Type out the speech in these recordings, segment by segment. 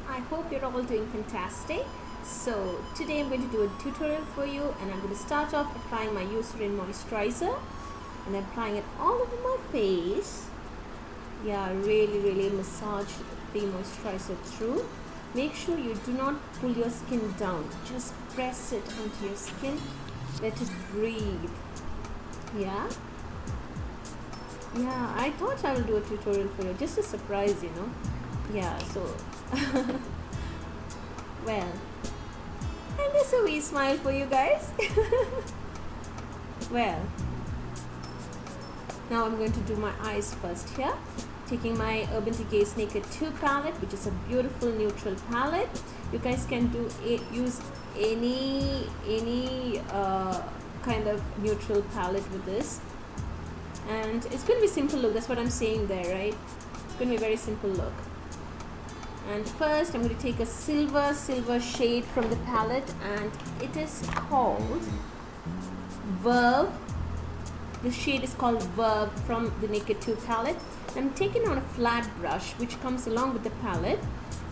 I hope you're all doing fantastic. So today I'm going to do a tutorial for you, and I'm going to start off applying my Eucerin Moisturiser, and I'm applying it all over my face. Yeah, really massage the moisturizer through. Make sure you do not pull your skin down, just press it onto your skin, let it breathe. Yeah, I thought I will do a tutorial for you, just a surprise, you know. Yeah, so well, and there's a wee smile for you guys. Well, now I'm going to do my eyes first here, taking my Urban Decay's Naked 2 palette, which is a beautiful neutral palette. You guys can use any kind of neutral palette with this, and it's going to be simple look. That's what I'm saying there, right? It's going to be a very simple look. And first I'm going to take a silver shade from the palette, and it is called Verve. The shade is called Verve from the Naked 2 palette. I'm taking on a flat brush which comes along with the palette,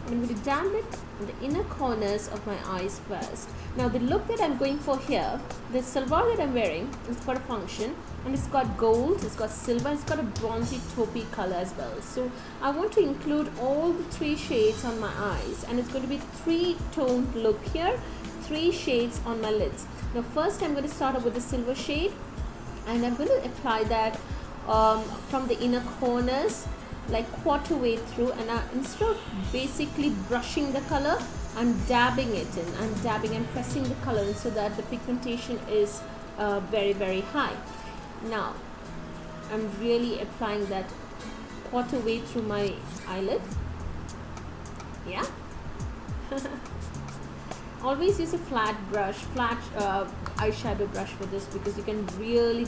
and I'm going to dab it in the inner corners of my eyes first. Now the look that I'm going for here, the salwar that I'm wearing, it's got a function, and it's got gold, it's got silver, it's got a bronzy taupey color as well. So I want to include all the 3 shades on my eyes, and it's going to be 3-toned look here, 3 shades on my lids. Now first I'm going to start off with the silver shade, and I'm going to apply that from the inner corners, like quarter way through, and instead of basically brushing the color, I'm dabbing it in. I'm dabbing and pressing the color in so that the pigmentation is very high. Now I'm really applying that quarter way through my eyelid. Yeah. Always use a flat brush, flat eyeshadow brush for this, because you can really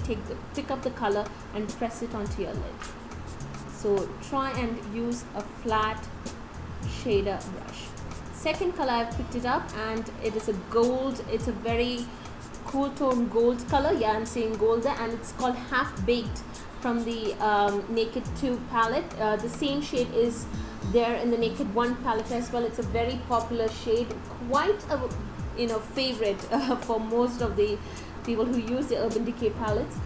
pick up the color and press it onto your lid. So try and use a flat shader brush. Second color, I've picked it up, and it is a gold. It's a very cool tone gold color. Yeah, I'm saying gold there, and it's called Half Baked from the Naked 2 palette. The same shade is there in the Naked 1 palette as well. It's a very popular shade, quite a favorite for most of the people who use the Urban Decay palettes.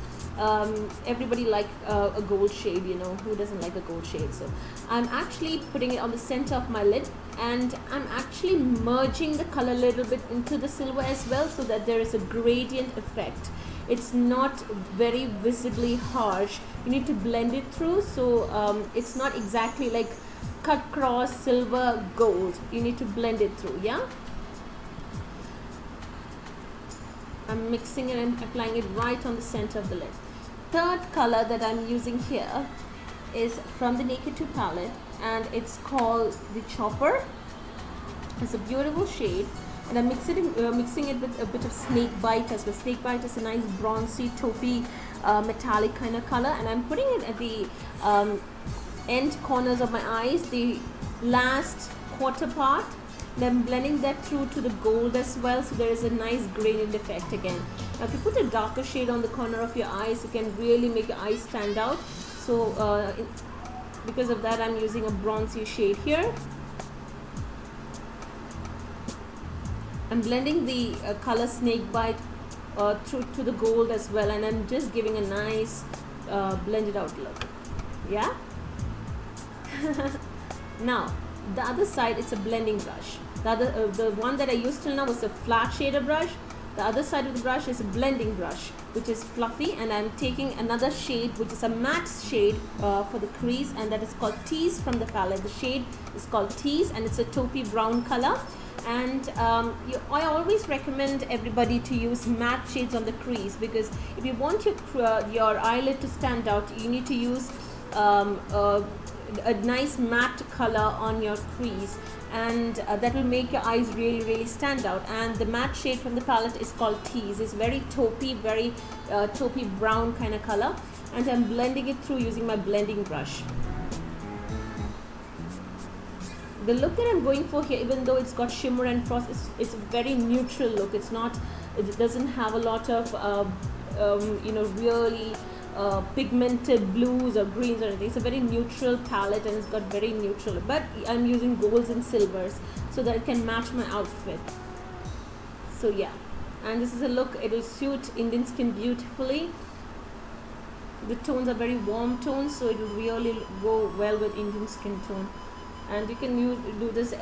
Everybody like a gold shade, you know, who doesn't like a gold shade? So I'm actually putting it on the center of my lid, and I'm actually merging the color a little bit into the silver as well, so that there is a gradient effect. It's not very visibly harsh. You need to blend it through, so it's not exactly like cut cross silver gold. You need to blend it through. Yeah, I'm mixing it and applying it right on the center of the lid. Third color that I'm using here is from the Naked 2 palette, and it's called the Chopper. It's a beautiful shade, and I'm mixing it with a bit of Snakebite as well. Snakebite is a nice bronzy taupey metallic kind of color, and I'm putting it at the end corners of my eyes, the last quarter part. And I'm blending that through to the gold as well, so there is a nice gradient effect again. Now if you put a darker shade on the corner of your eyes, it can really make your eyes stand out. So because of that, I'm using a bronzy shade here. I'm blending the color Snakebite through to the gold as well, and I'm just giving a nice blended out look. Yeah. Now the other side, it's a blending brush. The one that I used till now was a flat shader brush. The other side of the brush is a blending brush, which is fluffy, and I'm taking another shade which is a matte shade for the crease, and that is called TEASE from the palette. The shade is called TEASE, and it's a taupey brown color. And I always recommend everybody to use matte shades on the crease, because if you want your eyelid to stand out, you need to use a nice matte color on your crease, and that will make your eyes really stand out. And the matte shade from the palette is called TEASE. It's very taupey, very taupey brown kind of color, and I'm blending it through using my blending brush. The look that I'm going for here, even though it's got shimmer and frost, it's a very neutral look. It doesn't have a lot of really pigmented blues or greens or anything. It's a very neutral palette and it's got very neutral, but I'm using golds and silvers so that it can match my outfit. So yeah, and this is a look, it will suit Indian skin beautifully. The tones are very warm tones, so it will really go well with Indian skin tone. And you can do this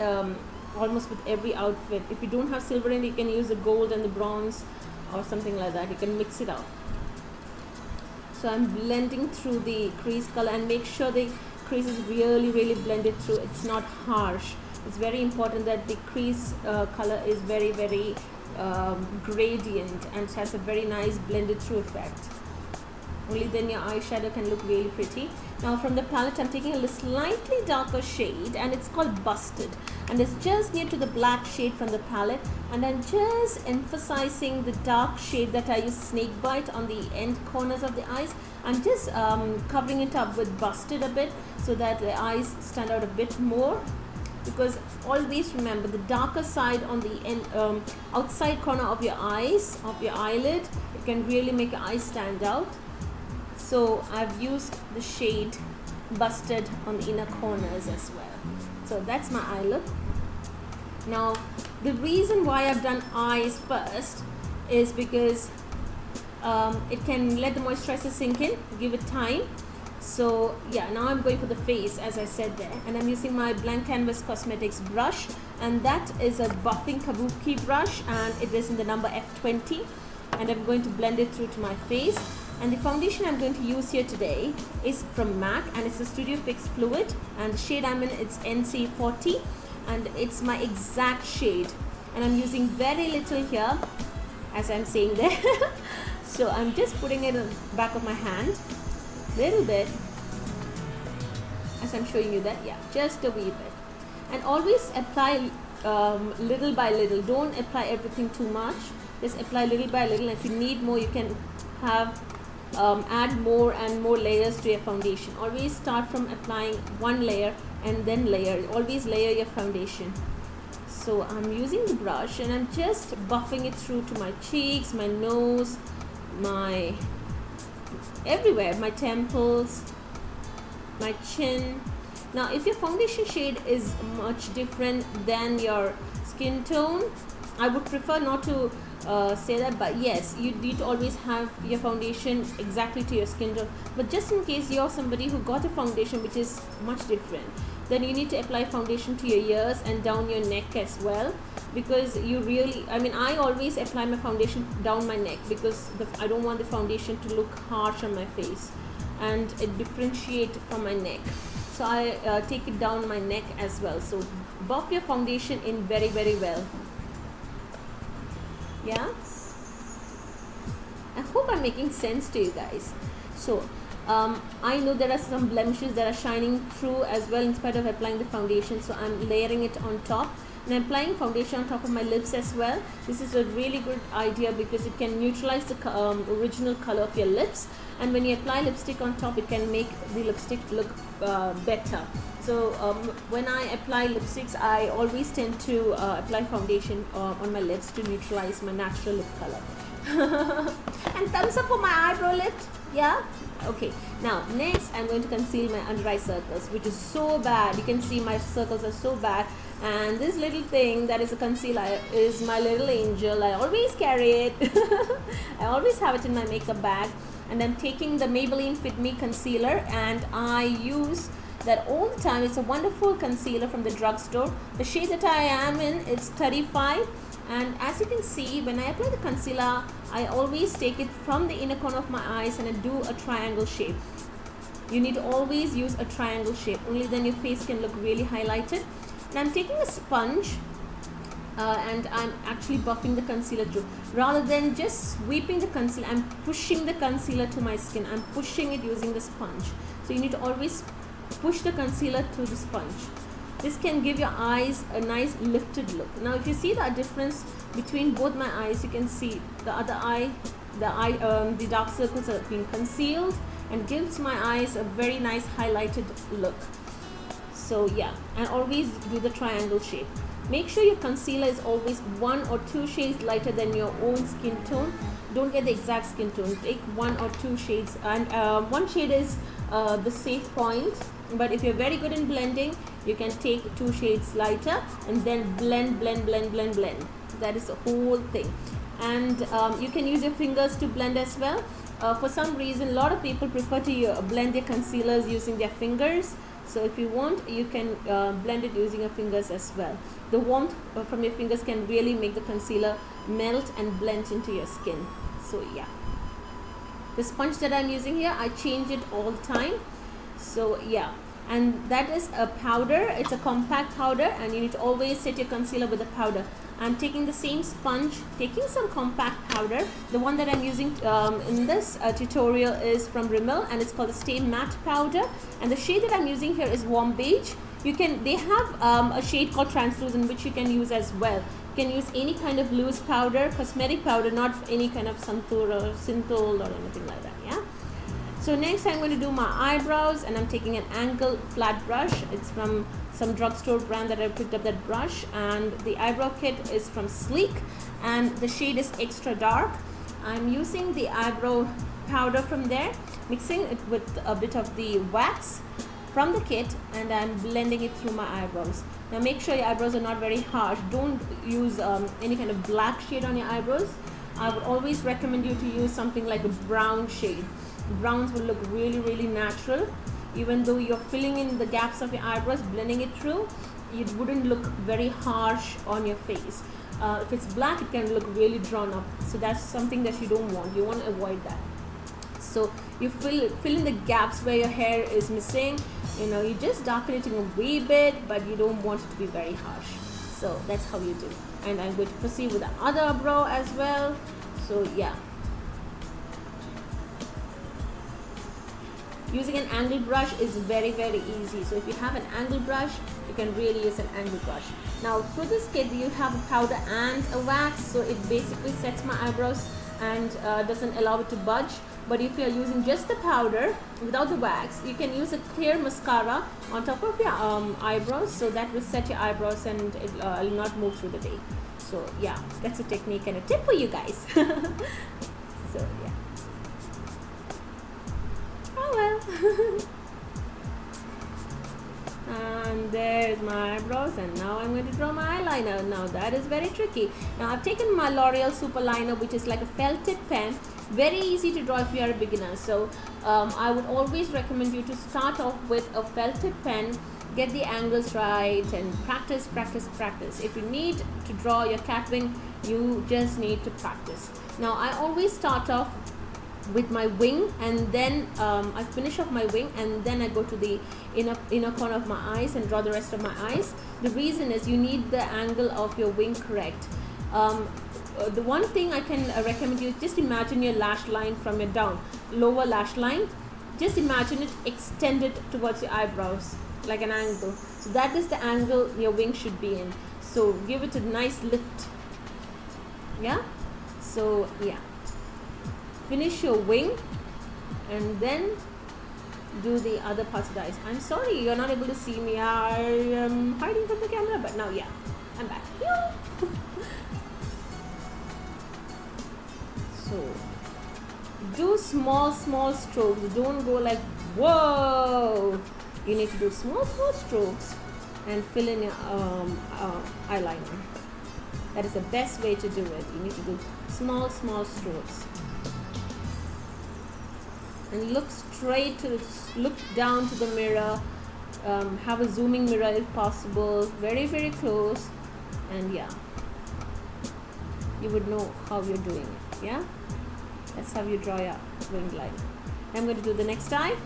almost with every outfit. If you don't have silver in it, you can use the gold and the bronze or something like that. You can mix it out. So I'm blending through the crease color, and make sure the crease is really blended through. It's not harsh. It's very important that the crease color is very gradient and it has a very nice blended through effect. Only then your eyeshadow can look really pretty. Now from the palette I'm taking a slightly darker shade, and it's called Busted, and it's just near to the black shade from the palette, and I'm just emphasizing the dark shade that I use Snakebite on the end corners of the eyes. I'm just covering it up with Busted a bit so that the eyes stand out a bit more, because always remember the darker side on the end, outside corner of your eyes, of your eyelid, it can really make your eyes stand out. So I've used the shade Busted on the inner corners as well. So that's my eye look. Now the reason why I've done eyes first is because it can let the moisturizer sink in, give it time. So yeah, now I'm going for the face as I said there, and I'm using my Blank Canvas Cosmetics brush, and that is a buffing kabuki brush, and it is in the number F20, and I'm going to blend it through to my face. And the foundation I'm going to use here today is from MAC, and it's a Studio Fix Fluid, and the shade I'm in, it's NC40, and it's my exact shade, and I'm using very little here as I'm saying there. So I'm just putting it on the back of my hand, little bit, as I'm showing you that, yeah, just a wee bit. And always apply little by little. Don't apply everything too much, just apply little by little. If you need more, you can have add more and more layers to your foundation. Always start from applying one layer and then layer. Always layer your foundation. So I'm using the brush and I'm just buffing it through to my cheeks, my nose, my everywhere, my temples, my chin. Now if your foundation shade is much different than your skin tone, I would prefer not to say that, but yes, you need to always have your foundation exactly to your skin tone. But just in case you're somebody who got a foundation which is much different, then you need to apply foundation to your ears and down your neck as well, because you really, I mean, I always apply my foundation down my neck because I don't want the foundation to look harsh on my face and it differentiate from my neck. So I take it down my neck as well. So buff your foundation in very well. Yeah, I hope I'm making sense to you guys. So I know there are some blemishes that are shining through as well in spite of applying the foundation, so I'm layering it on top, and I'm applying foundation on top of my lips as well. This is a really good idea because it can neutralize the original color of your lips, and when you apply lipstick on top, it can make the lipstick look better. So when I apply lipsticks, I always tend to apply foundation on my lips to neutralize my natural lip color. And thumbs up for my eyebrow lift. Yeah, okay. Now next I'm going to conceal my under eye circles, which is so bad. You can see my circles are so bad, and this little thing that is a concealer is my little angel. I always carry it. I always have it in my makeup bag, and I'm taking the Maybelline Fit Me Concealer, and I use that all the time. It's a wonderful concealer from the drugstore. The shade that I am in is 35, and as you can see, when I apply the concealer, I always take it from the inner corner of my eyes and I do a triangle shape. You need to always use a triangle shape, only then your face can look really highlighted. And I'm taking a sponge and I'm actually buffing the concealer through. Rather than just sweeping the concealer, I'm pushing the concealer to my skin. I'm pushing it using the sponge. So you need to always push the concealer through the sponge. This can give your eyes a nice lifted look. Now if you see the difference between both my eyes, you can see the other eye, the dark circles are being concealed and gives my eyes a very nice highlighted look. So yeah, and always do the triangle shape. Make sure your concealer is always 1 or 2 shades lighter than your own skin tone. Don't get the exact skin tone. Take 1 or 2 shades, and 1 shade is the safe point. But if you're very good in blending, you can take 2 shades lighter and then blend. That is the whole thing. And you can use your fingers to blend as well. For some reason, a lot of people prefer to blend their concealers using their fingers. So if you want, you can blend it using your fingers as well. The warmth from your fingers can really make the concealer melt and blend into your skin. So yeah, the sponge that I'm using here, I change it all the time. So yeah, and that is a powder. It's a compact powder, and you need to always set your concealer with a powder. I'm taking the same sponge, taking some compact powder. The one that I'm using in this tutorial is from Rimmel, and it's called the Stay Matte Powder. And the shade that I'm using here is Warm Beige. They have a shade called Translucent, which you can use as well. You can use any kind of loose powder, cosmetic powder, not any kind of santur or synthol or anything like that. Yeah. So next I'm going to do my eyebrows, and I'm taking an angle flat brush. It's from some drugstore brand that I picked up that brush, and the eyebrow kit is from Sleek, and the shade is Extra Dark. I'm using the eyebrow powder from there, mixing it with a bit of the wax from the kit, and I'm blending it through my eyebrows. Now make sure your eyebrows are not very harsh. Don't use any kind of black shade on your eyebrows. I would always recommend you to use something like a brown shade. Browns will look really natural. Even though you're filling in the gaps of your eyebrows, blending it through, it wouldn't look very harsh on your face. If it's black, it can look really drawn up. So that's something that you don't want. You want to avoid that. So you fill in the gaps where your hair is missing. You just darken it in a wee bit, but you don't want it to be very harsh. So that's how you do. And I'm going to proceed with the other brow as well. So yeah. Using an angle brush is very easy. So if you have an angle brush, you can really use an angle brush. Now for this kit, you have a powder and a wax, so it basically sets my eyebrows and doesn't allow it to budge. But if you're using just the powder without the wax, you can use a clear mascara on top of your eyebrows, so that will set your eyebrows and it will not move through the day. So yeah, that's a technique and a tip for you guys. So yeah. Oh well. And there's my eyebrows, and now I'm going to draw my eyeliner. Now that is very tricky. Now I've taken my L'Oreal Superliner, which is like a felt tip pen. Very easy to draw if you are a beginner. So I would always recommend you to start off with a felt tip pen, get the angles right, and practice. If you need to draw your cat wing, you just need to practice. Now I always start off with my wing, and then I finish off my wing, and then I go to the inner corner of my eyes and draw the rest of my eyes. The reason is you need the angle of your wing correct. The one thing I can recommend you is just imagine your lash line from your lower lash line. Just imagine it extended towards your eyebrows like an angle. So that is the angle your wing should be in. So give it a nice lift. Yeah. So yeah. Finish your wing and then do the other parts of the eyes. I'm sorry you're not able to see me. I am hiding from the camera, but now yeah, I'm back. So do small strokes. Don't go like whoa. You need to do small strokes and fill in your eyeliner. That is the best way to do it. You need to do small strokes. And look down to the mirror. Have a zooming mirror if possible, very close, and yeah, you would know how you're doing it. Yeah, that's how you draw your wing line. I'm going to do the next eye.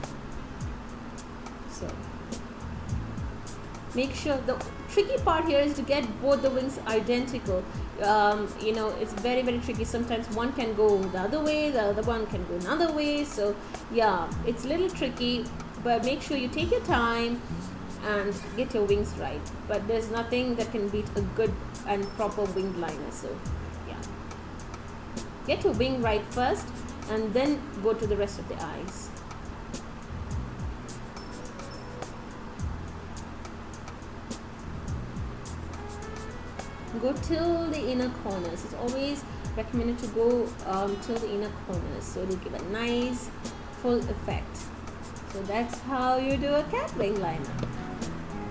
So make sure, the tricky part here is to get both the wings identical. It's very tricky. Sometimes one can go the other way, the other one can go another way. So yeah, it's a little tricky, but make sure you take your time and get your wings right. But there's nothing that can beat a good and proper wing liner. So yeah, get your wing right first and then go to the rest of the eyes. go till the inner corners. It's always recommended to go till the inner corners, so it'll give a nice full effect. So that's how you do a cat wing liner.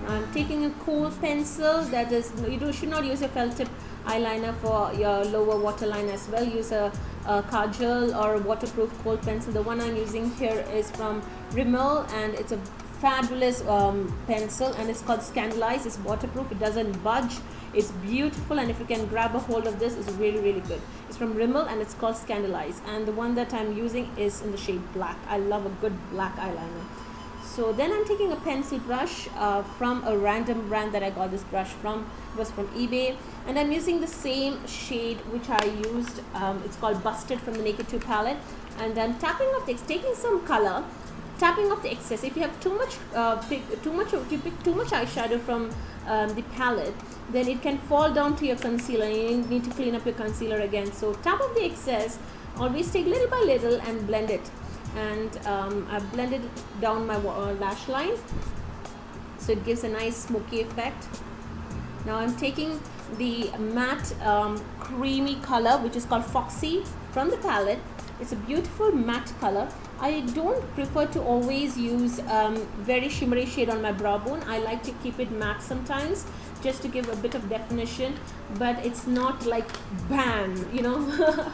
I'm taking a Kohl pencil. That is, should not use a felt tip eyeliner for your lower waterline as well. Use a kajal or a waterproof Kohl pencil. The one I'm using here is from Rimmel, and it's a fabulous pencil, and it's called Scandalize. It's waterproof, it doesn't budge, it's beautiful, and if you can grab a hold of this, it's really, really good. It's from Rimmel and it's called Scandalize, and the one that I'm using is in the shade black. I love a good black eyeliner. So then I'm taking a pencil brush from a random brand that I got this brush from. It was from eBay, and I'm using the same shade which I used. It's called Busted from the Naked 2 palette, and I'm tapping off taking some color, tapping off the excess. If you have too much, if you pick too much eyeshadow from the palette, then it can fall down to your concealer, and you need to clean up your concealer again. So tap off the excess. Always take little by little and blend it. And I've blended down my lash line, so it gives a nice smoky effect. Now I'm taking the matte creamy color, which is called FOXY from the palette. It's a beautiful matte color. I don't prefer to always use very shimmery shade on my brow bone. I like to keep it matte sometimes, just to give a bit of definition, but it's not like bam, you know.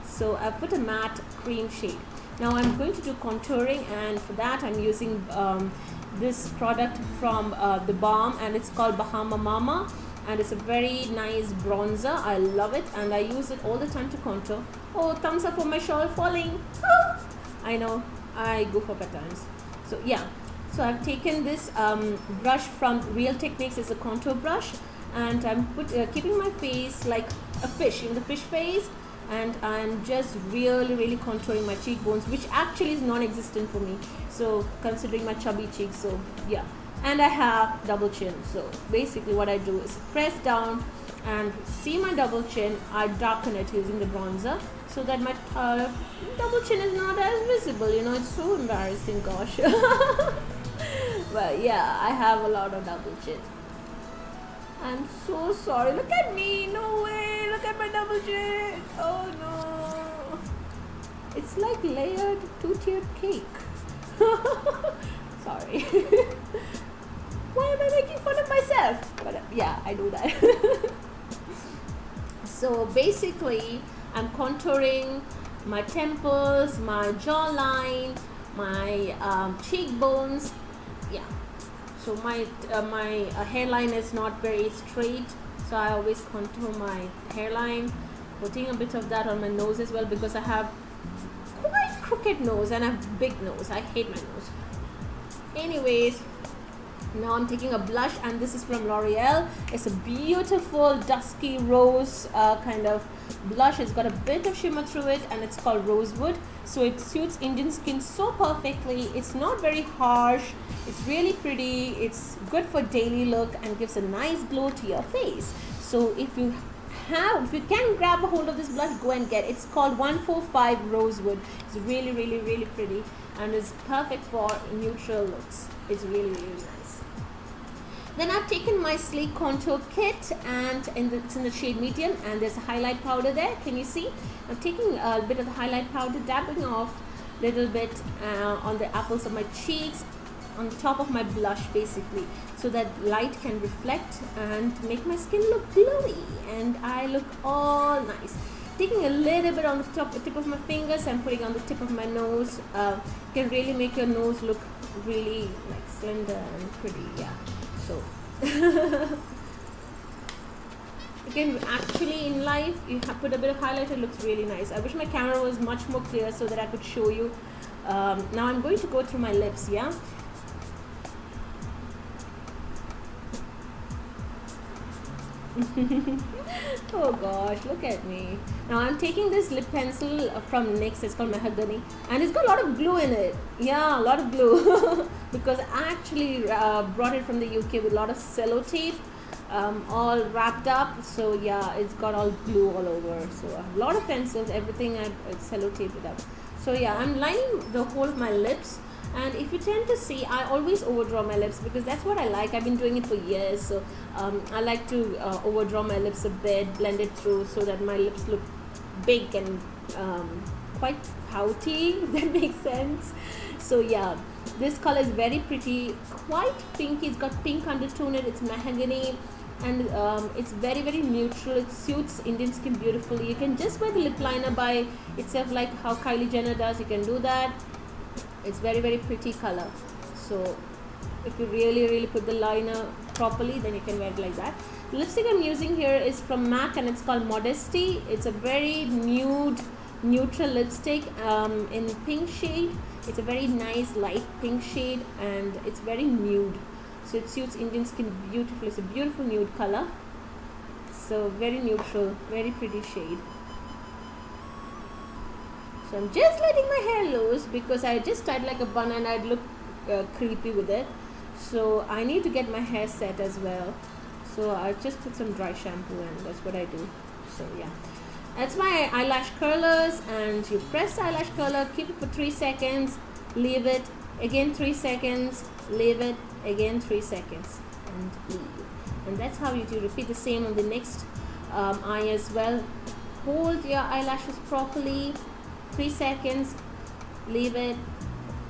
So I put a matte cream shade. Now I'm going to do contouring, and for that I'm using this product from the Balm, and it's called Bahama Mama, and it's a very nice bronzer. I love it, and I use it all the time to contour. Oh, thumbs up for my shawl falling. I know, I goof up at times. So yeah, so I've taken this brush from Real Techniques. It's a contour brush, and I'm keeping my face like a fish, in the fish face, and I'm just really contouring my cheekbones, which actually is non-existent for me, so considering my chubby cheeks. So yeah, and I have double chin, so basically what I do is press down and see my double chin. I darken it using the bronzer so that my double chin is not as visible, you know. It's so embarrassing, gosh. But yeah, I have a lot of double chin. I'm so sorry. Look at me. No way. Look at my double chin. Oh no. It's like layered two-tiered cake. Sorry. Why am I making fun of myself? But yeah, I do that. So basically, I'm contouring my temples, my jawline, my cheekbones. Yeah. So my hairline is not very straight, so I always contour my hairline, putting a bit of that on my nose as well, because I have quite crooked nose and I have big nose. I hate my nose. Anyways, now I'm taking a blush, and this is from L'Oreal. It's a beautiful dusky rose kind of blush. It's got a bit of shimmer through it, and it's called Rosewood. So it suits Indian skin so perfectly. It's not very harsh. It's really pretty. It's good for daily look and gives a nice glow to your face. So if you can grab a hold of this blush, go and get it. It's called 145 Rosewood. It's really pretty, and is perfect for neutral looks. It's really nice. Then I've taken my sleek contour kit, and it's in the shade medium, and there's a highlight powder there. Can you see? I'm taking a bit of the highlight powder, dabbing off a little bit on the apples of my cheeks, on the top of my blush basically, so that light can reflect and make my skin look glowy and I look all nice. Taking a little bit on the tip of my fingers and putting on the tip of my nose can really make your nose look really like slender and pretty. Yeah, so again, actually in life you have put a bit of highlighter, looks really nice. I wish my camera was much more clear so that I could show you. Now I'm going to go through my lips. Yeah, oh gosh, look at me. Now I'm taking this lip pencil from NYX. It's called Mahogani, and it's got a lot of glue in it. Yeah, a lot of glue because I actually brought it from the UK with a lot of sellotape all wrapped up. So yeah, it's got all glue all over. So a lot of pencils, everything I sellotaped it up. So yeah, I'm lining the whole of my lips, And if you tend to see, I always overdraw my lips because that's what I like. I've been doing it for years, so I like to overdraw my lips a bit, blend it through so that my lips look big and quite pouty, if that makes sense. So yeah, this color is very pretty, quite pinky. It's got pink undertone in it. It's mahogany, and it's very neutral. It suits Indian skin beautifully. You can just wear the lip liner by itself like how Kylie Jenner does. You can do that. It's very pretty color. So if you really put the liner properly, then you can wear it like that. The lipstick I'm using here is from MAC and it's called Modesty. It's a very nude, neutral lipstick in pink shade. It's a very nice light pink shade and it's very nude, so it suits Indian skin beautifully. It's a beautiful nude color, so very neutral, very pretty shade. So I'm just letting my hair loose because I just tied like a bun and I'd look creepy with it. So I need to get my hair set as well. So I just put some dry shampoo and that's what I do. So yeah, that's my eyelash curlers, and you press the eyelash curler, keep it for 3 seconds, leave it, again 3 seconds, leave it, again 3 seconds, and leave. And that's how you do. Repeat the same on the next eye as well. Hold your eyelashes properly, 3 seconds, leave it,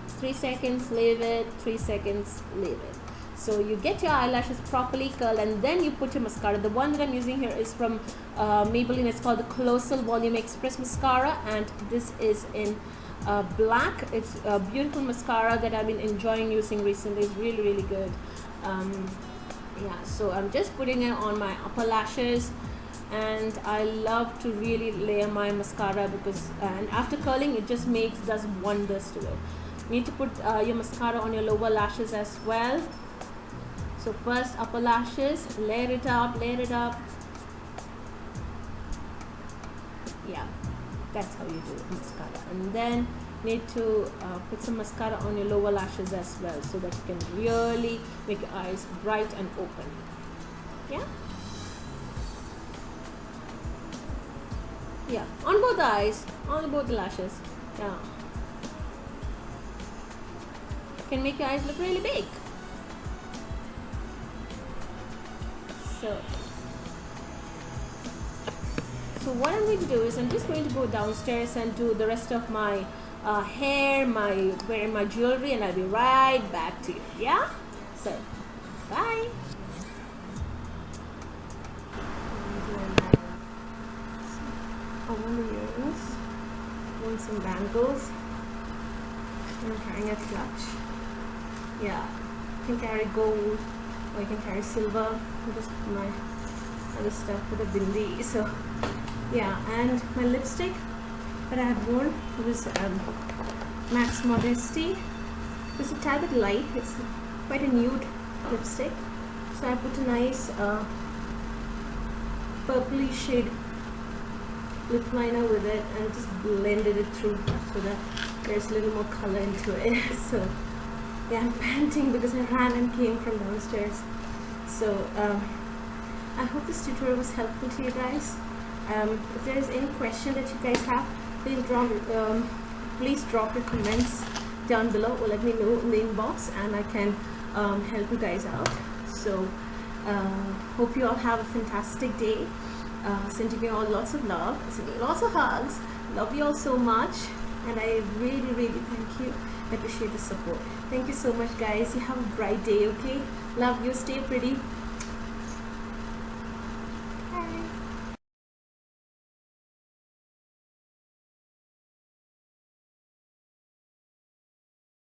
3 seconds, leave it, 3 seconds, leave it. So you get your eyelashes properly curled, and then you put your mascara. The one that I'm using here is from Maybelline. It's called the Colossal Volume Express Mascara, and this is in black. It's a beautiful mascara that I've been enjoying using recently. It's really good. Yeah, so I'm just putting it on my upper lashes, and I love to really layer my mascara because and after curling it just does wonders to it. You need to put your mascara on your lower lashes as well. So first upper lashes, layer it up. Yeah, that's how you do mascara. And then need to put some mascara on your lower lashes as well, so that you can really make your eyes bright and open. Yeah, yeah, on both the eyes, on both the lashes. Yeah, can make your eyes look really big. So what I'm going to do is I'm just going to go downstairs and do the rest of my hair, wearing my jewelry, and I'll be right back to you. Yeah, so bye. I want the earrings, I want some bangles, and I'm carrying a clutch. Yeah, you can carry gold or you can carry silver. I'll just put my other stuff with a bindi. So yeah, and my lipstick that I have worn was MAC's Modesty. It's a tad bit light. It's quite a nude lipstick. So I put a nice purpley shade lip liner with it and just blended it through so that there's a little more color into it. So yeah, I'm panting because I ran and came from downstairs. So I hope this tutorial was helpful to you guys. If there is any question that you guys have, please drop your comments down below or let me know in the inbox, and I can help you guys out. So hope you all have a fantastic day. Sending you all lots of love, sending you lots of hugs. Love you all so much, and I really thank you. I appreciate the support. Thank you so much, guys. You have a bright day. Okay, love you. Stay pretty.